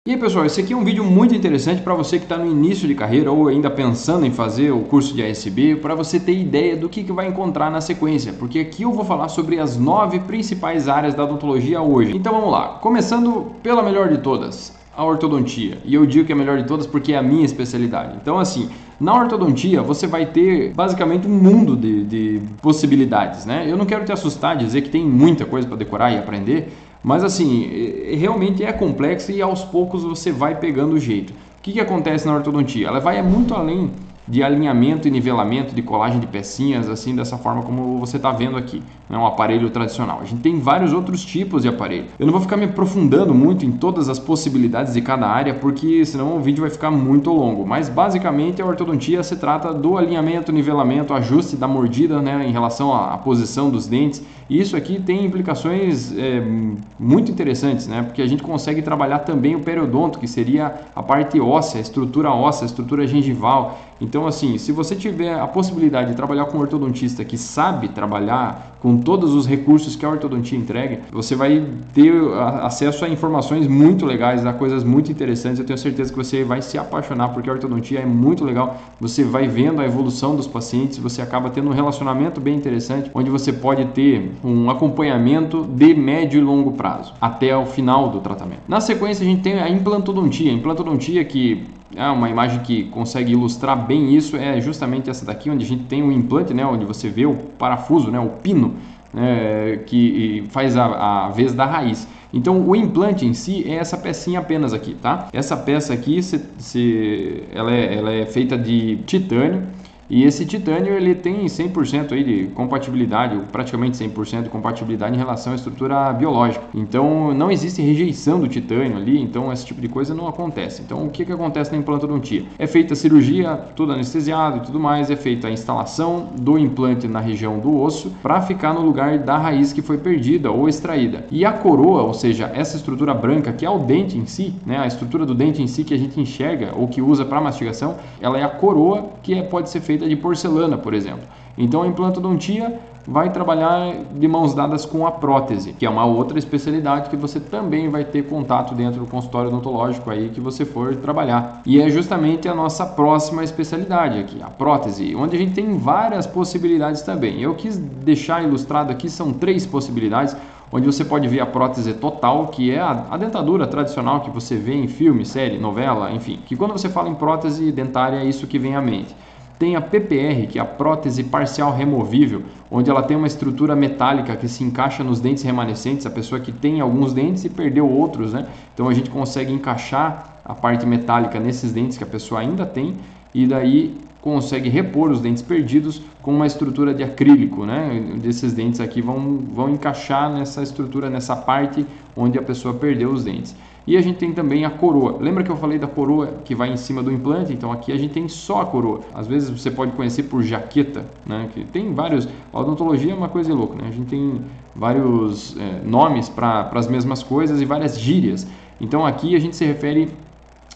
E aí pessoal, esse aqui é um vídeo muito interessante para você que está no início de carreira ou ainda pensando em fazer o curso de ASB, para você ter ideia do que vai encontrar na sequência, porque aqui eu vou falar sobre as 9 principais áreas da odontologia hoje. Então vamos lá, começando pela melhor de todas, a ortodontia. E eu digo que é a melhor de todas porque é a minha especialidade. Então assim, na ortodontia você vai ter basicamente um mundo de possibilidades, né? Eu não quero te assustar, dizer que tem muita coisa para decorar e aprender, mas assim, realmente é complexo e aos poucos você vai pegando o jeito. O que acontece na ortodontia? Ela vai muito além de alinhamento e nivelamento, de colagem de pecinhas, assim, dessa forma como você está vendo aqui, né? Um aparelho tradicional. A gente tem vários outros tipos de aparelho. Eu não vou ficar me aprofundando muito em todas as possibilidades de cada área, porque senão o vídeo vai ficar muito longo. Mas basicamente a ortodontia se trata do alinhamento, nivelamento, ajuste da mordida, né, em relação à posição dos dentes. E isso aqui tem implicações muito interessantes, né? Porque a gente consegue trabalhar também o periodonto, que seria a parte óssea, a estrutura gengival. Então, assim, se você tiver a possibilidade de trabalhar com um ortodontista que sabe trabalhar com todos os recursos que a ortodontia entrega, você vai ter acesso a informações muito legais, a coisas muito interessantes. Eu tenho certeza que você vai se apaixonar, porque a ortodontia é muito legal. Você vai vendo a evolução dos pacientes, você acaba tendo um relacionamento bem interessante, onde você pode ter um acompanhamento de médio e longo prazo, até o final do tratamento. Na sequência, a gente tem a implantodontia. A implantodontia, que é uma imagem que consegue ilustrar bem isso, é justamente essa daqui, onde a gente tem o implante, né, onde você vê o parafuso, né, o pino, né, que faz a vez da raiz. Então o implante em si é essa pecinha apenas aqui, tá? Essa peça aqui ela é feita de titânio. E esse titânio ele tem 100% aí de compatibilidade, ou praticamente 100% de compatibilidade em relação à estrutura biológica. Então não existe rejeição do titânio ali, então esse tipo de coisa não acontece. Então o que acontece na implantodontia? É feita a cirurgia, tudo anestesiado e tudo mais, é feita a instalação do implante na região do osso para ficar no lugar da raiz que foi perdida ou extraída. E a coroa, ou seja, essa estrutura branca que é o dente em si, né, a estrutura do dente em si que a gente enxerga ou que usa para mastigação, ela é a coroa que pode ser feita de porcelana, por exemplo. Então a implantodontia vai trabalhar de mãos dadas com a prótese, que é uma outra especialidade que você também vai ter contato dentro do consultório odontológico aí que você for trabalhar. E é justamente a nossa próxima especialidade aqui, a prótese, onde a gente tem várias possibilidades também. Eu quis deixar ilustrado aqui, são 3 possibilidades, onde você pode ver a prótese total, que é a dentadura tradicional que você vê em filme, série, novela, enfim. Que quando você fala em prótese dentária é isso que vem à mente. Tem a PPR, que é a prótese parcial removível, onde ela tem uma estrutura metálica que se encaixa nos dentes remanescentes, a pessoa que tem alguns dentes e perdeu outros, né? Então a gente consegue encaixar a parte metálica nesses dentes que a pessoa ainda tem e daí consegue repor os dentes perdidos com uma estrutura de acrílico, né? Desses dentes aqui vão encaixar nessa estrutura, nessa parte onde a pessoa perdeu os dentes. E a gente tem também a coroa. Lembra que eu falei da coroa que vai em cima do implante? Então aqui a gente tem só a coroa. Às vezes você pode conhecer por jaqueta, né? Que tem vários. A odontologia é uma coisa louca, né? A gente tem vários nomes para as mesmas coisas e várias gírias. Então aqui a gente se refere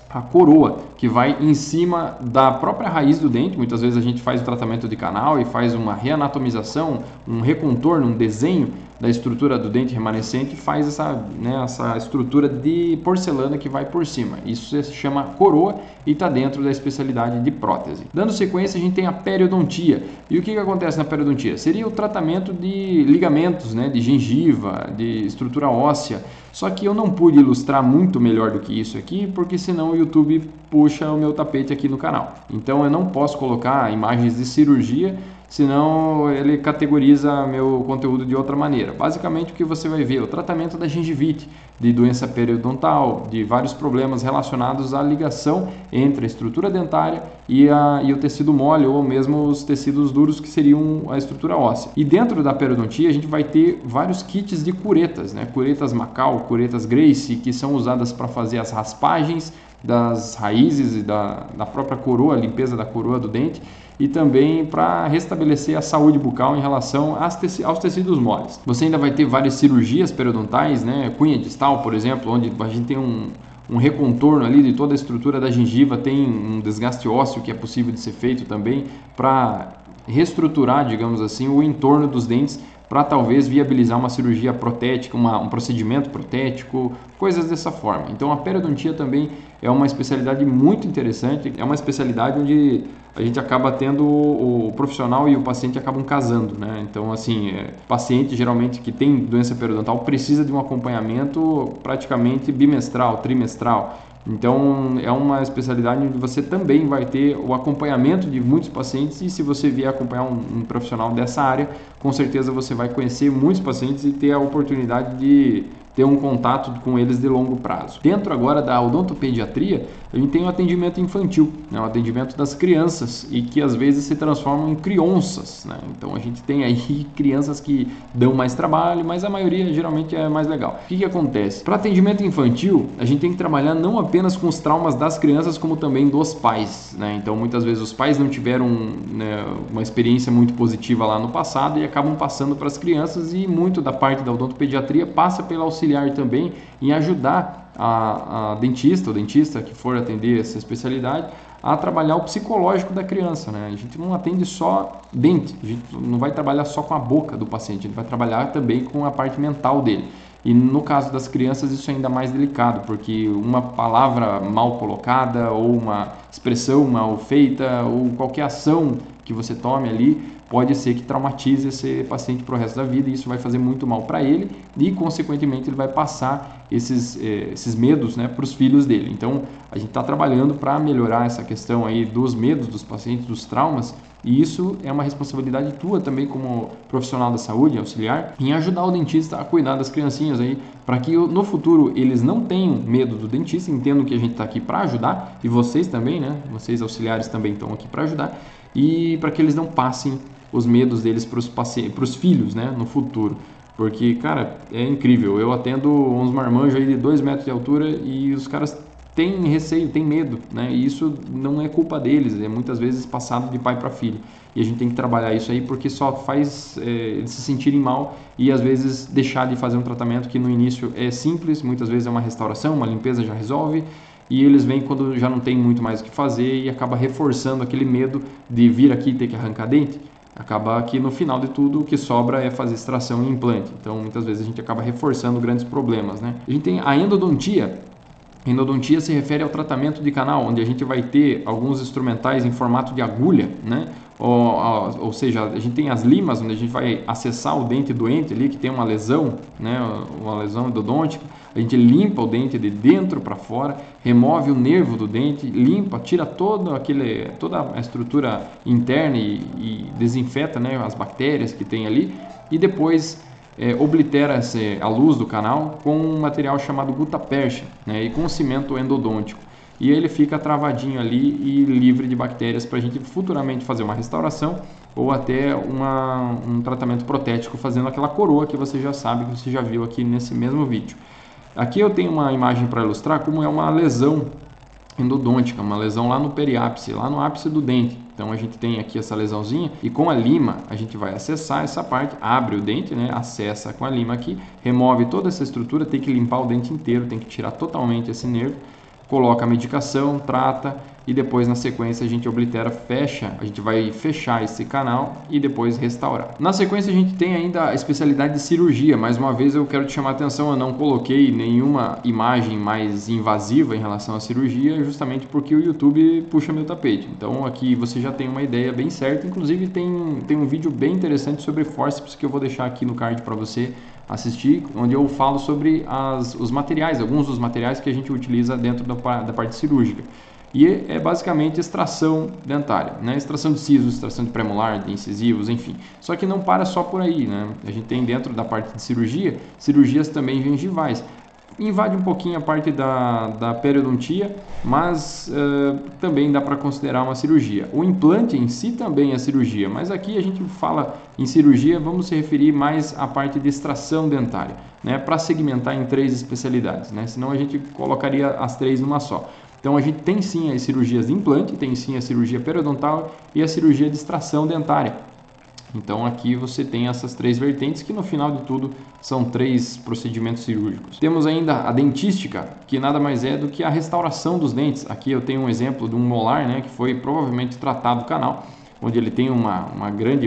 a coroa, que vai em cima da própria raiz do dente. Muitas vezes a gente faz o tratamento de canal e faz uma reanatomização, um recontorno, um desenho da estrutura do dente remanescente e faz essa estrutura de porcelana que vai por cima. Isso se chama coroa e está dentro da especialidade de prótese. Dando sequência, a gente tem a periodontia. E o que acontece na periodontia? Seria o tratamento de ligamentos, né, de gengiva, de estrutura óssea. Só que eu não pude ilustrar muito melhor do que isso aqui, porque senão o YouTube puxa o meu tapete aqui no canal. Então eu não posso colocar imagens de cirurgia, senão ele categoriza meu conteúdo de outra maneira. Basicamente o que você vai ver é o tratamento da gengivite, de doença periodontal, de vários problemas relacionados à ligação entre a estrutura dentária e o tecido mole ou mesmo os tecidos duros que seriam a estrutura óssea. E dentro da periodontia a gente vai ter vários kits de curetas, né? Curetas Macau, curetas Gracie, que são usadas para fazer as raspagens das raízes e da própria coroa, a limpeza da coroa do dente, e também para restabelecer a saúde bucal em relação aos tecidos moles. Você ainda vai ter várias cirurgias periodontais, né? Cunha distal, por exemplo, onde a gente tem um recontorno ali de toda a estrutura da gengiva, tem um desgaste ósseo que é possível de ser feito também para reestruturar, digamos assim, o entorno dos dentes para talvez viabilizar uma cirurgia protética, um procedimento protético, coisas dessa forma. Então a periodontia também é uma especialidade muito interessante, é uma especialidade onde a gente acaba tendo o profissional e o paciente acabam casando, né? Então, assim, paciente geralmente que tem doença periodontal precisa de um acompanhamento praticamente bimestral, trimestral. Então, é uma especialidade onde você também vai ter o acompanhamento de muitos pacientes e se você vier acompanhar um profissional dessa área, com certeza você vai conhecer muitos pacientes e ter a oportunidade de ter um contato com eles de longo prazo. Dentro agora da odontopediatria, a gente tem o atendimento infantil, né? O atendimento das crianças e que às vezes se transformam em crianças, né? Então a gente tem aí crianças que dão mais trabalho, mas a maioria geralmente é mais legal. O que acontece? Para atendimento infantil, a gente tem que trabalhar não apenas com os traumas das crianças, como também dos pais, né? Então muitas vezes os pais não tiveram, né, uma experiência muito positiva lá no passado e acabam passando para as crianças e muito da parte da odontopediatria passa pela auxiliar também em ajudar a dentista, o dentista que for atender essa especialidade, a trabalhar o psicológico da criança, né? A gente não atende só dente, a gente não vai trabalhar só com a boca do paciente, a gente vai trabalhar também com a parte mental dele. E no caso das crianças isso é ainda mais delicado, porque uma palavra mal colocada ou uma expressão mal feita ou qualquer ação que você tome ali pode ser que traumatize esse paciente para o resto da vida e isso vai fazer muito mal para ele e, consequentemente, ele vai passar esses medos, né, para os filhos dele. Então, a gente está trabalhando para melhorar essa questão aí dos medos dos pacientes, dos traumas, e isso é uma responsabilidade tua também como profissional da saúde, auxiliar, em ajudar o dentista a cuidar das criancinhas aí, para que no futuro eles não tenham medo do dentista, entendam que a gente está aqui para ajudar, e vocês também, né, vocês auxiliares também estão aqui para ajudar, e para que eles não passem os medos deles para os filhos, né, no futuro. Porque, cara, é incrível. Eu atendo uns marmanjos aí de 2 metros de altura e os caras têm receio, têm medo, né? E isso não é culpa deles, é muitas vezes passado de pai para filho. E a gente tem que trabalhar isso aí porque só faz eles se sentirem mal e às vezes deixar de fazer um tratamento que no início é simples, muitas vezes é uma restauração, uma limpeza já resolve. E eles vêm quando já não tem muito mais o que fazer e acaba reforçando aquele medo de vir aqui e ter que arrancar dente. Acaba que no final de tudo o que sobra é fazer extração e implante. Então muitas vezes a gente acaba reforçando grandes problemas, né? A gente tem a endodontia. Endodontia se refere ao tratamento de canal, onde a gente vai ter alguns instrumentais em formato de agulha, né? Ou seja, a gente tem as limas, onde a gente vai acessar o dente doente ali, que tem uma lesão, né? Uma lesão endodôntica. A gente limpa o dente de dentro para fora, remove o nervo do dente, limpa, tira toda a estrutura interna e desinfeta, né, as bactérias que tem ali e depois oblitera a luz do canal com um material chamado gutapercha, né, e com cimento endodôntico. E ele fica travadinho ali e livre de bactérias para a gente futuramente fazer uma restauração ou até um tratamento protético fazendo aquela coroa que você já sabe, que você já viu aqui nesse mesmo vídeo. Aqui eu tenho uma imagem para ilustrar como é uma lesão endodôntica, uma lesão lá no periápice, lá no ápice do dente. Então a gente tem aqui essa lesãozinha e com a lima a gente vai acessar essa parte, abre o dente, né? Acessa com a lima aqui, remove toda essa estrutura, tem que limpar o dente inteiro, tem que tirar totalmente esse nervo, coloca a medicação, trata e depois na sequência a gente oblitera, fecha, a gente vai fechar esse canal e depois restaurar. Na sequência a gente tem ainda a especialidade de cirurgia. Mais uma vez eu quero te chamar a atenção, eu não coloquei nenhuma imagem mais invasiva em relação à cirurgia, justamente porque o YouTube puxa meu tapete. Então aqui você já tem uma ideia bem certa, inclusive tem um vídeo bem interessante sobre fórceps que eu vou deixar aqui no card para você assistir, onde eu falo sobre os materiais, alguns dos materiais que a gente utiliza dentro da parte cirúrgica. E é basicamente extração dentária, né? Extração de sisos, extração de premolar, de incisivos, enfim. Só que não para só por aí, né? A gente tem dentro da parte de cirurgia, cirurgias também gengivais. Invade um pouquinho a parte da periodontia, mas também dá para considerar uma cirurgia. O implante em si também é cirurgia, mas aqui a gente fala em cirurgia, vamos se referir mais à parte de extração dentária, né? Para segmentar em 3 especialidades, né? Senão a gente colocaria as 3 numa só. Então a gente tem sim as cirurgias de implante, tem sim a cirurgia periodontal e a cirurgia de extração dentária. Então aqui você tem essas 3 vertentes que no final de tudo são 3 procedimentos cirúrgicos. Temos ainda a dentística, que nada mais é do que a restauração dos dentes. Aqui eu tenho um exemplo de um molar, né, que foi provavelmente tratado o canal, onde ele tem um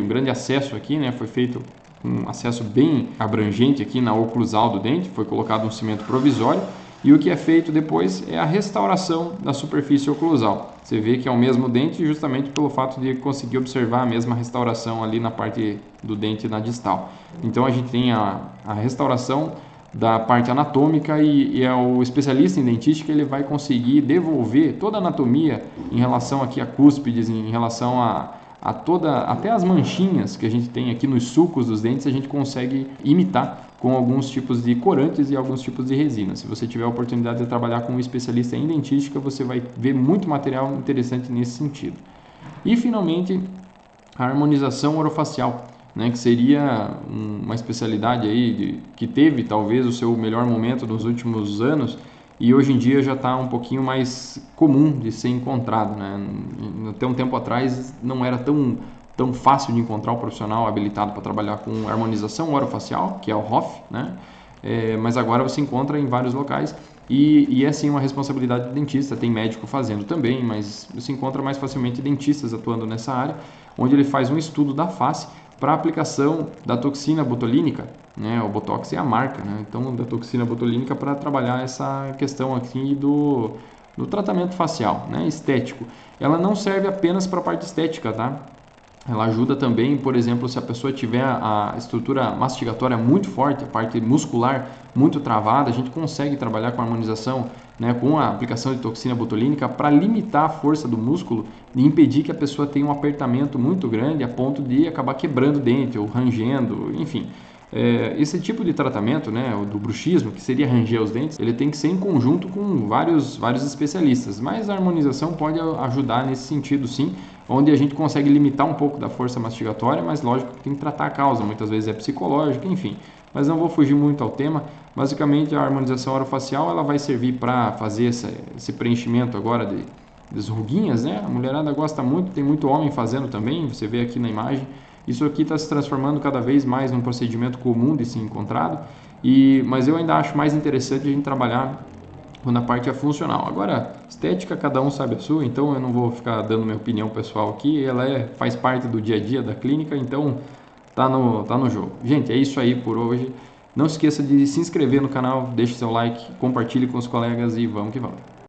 grande acesso aqui, né, foi feito um acesso bem abrangente aqui na oclusal do dente, foi colocado um cimento provisório, e o que é feito depois é a restauração da superfície oclusal. Você vê que é o mesmo dente justamente pelo fato de conseguir observar a mesma restauração ali na parte do dente na distal. Então a gente tem a restauração da parte anatômica e é o especialista em dentística, ele vai conseguir devolver toda a anatomia em relação aqui a cúspides, em relação a toda, até as manchinhas que a gente tem aqui nos sulcos dos dentes, a gente consegue imitar com alguns tipos de corantes e alguns tipos de resina. Se você tiver a oportunidade de trabalhar com um especialista em dentística, você vai ver muito material interessante nesse sentido. E finalmente, a harmonização orofacial, né, que seria uma especialidade aí que teve talvez o seu melhor momento nos últimos anos e hoje em dia já está um pouquinho mais comum de ser encontrado, né? Até um tempo atrás não era tão fácil de encontrar um profissional habilitado para trabalhar com harmonização orofacial, que é o HOF, né? Mas agora você encontra em vários locais e é sim uma responsabilidade do dentista, tem médico fazendo também, mas você encontra mais facilmente dentistas atuando nessa área, onde ele faz um estudo da face para a aplicação da toxina botulínica, né? O Botox é a marca, né? Então, da toxina botulínica para trabalhar essa questão aqui do tratamento facial, né? Estético. Ela não serve apenas para a parte estética, tá? Ela ajuda também, por exemplo, se a pessoa tiver a estrutura mastigatória muito forte, a parte muscular muito travada, a gente consegue trabalhar com a harmonização, né, com a aplicação de toxina botulínica para limitar a força do músculo e impedir que a pessoa tenha um apertamento muito grande a ponto de acabar quebrando o dente ou rangendo, enfim. Esse tipo de tratamento, né, o do bruxismo, que seria ranger os dentes, ele tem que ser em conjunto com vários especialistas, mas a harmonização pode ajudar nesse sentido sim, onde a gente consegue limitar um pouco da força mastigatória, mas lógico que tem que tratar a causa, muitas vezes é psicológica, enfim. Mas não vou fugir muito ao tema. Basicamente a harmonização orofacial ela vai servir para fazer esse preenchimento agora das ruguinhas, né? A mulherada gosta muito, tem muito homem fazendo também, você vê aqui na imagem. Isso aqui está se transformando cada vez mais num procedimento comum de ser encontrado, mas eu ainda acho mais interessante a gente trabalhar quando a parte é funcional. Agora, estética, cada um sabe a sua, então eu não vou ficar dando minha opinião pessoal aqui, ela faz parte do dia a dia da clínica, então tá no jogo. Gente, é isso aí por hoje. Não se esqueça de se inscrever no canal, deixe seu like, compartilhe com os colegas e vamos que vamos.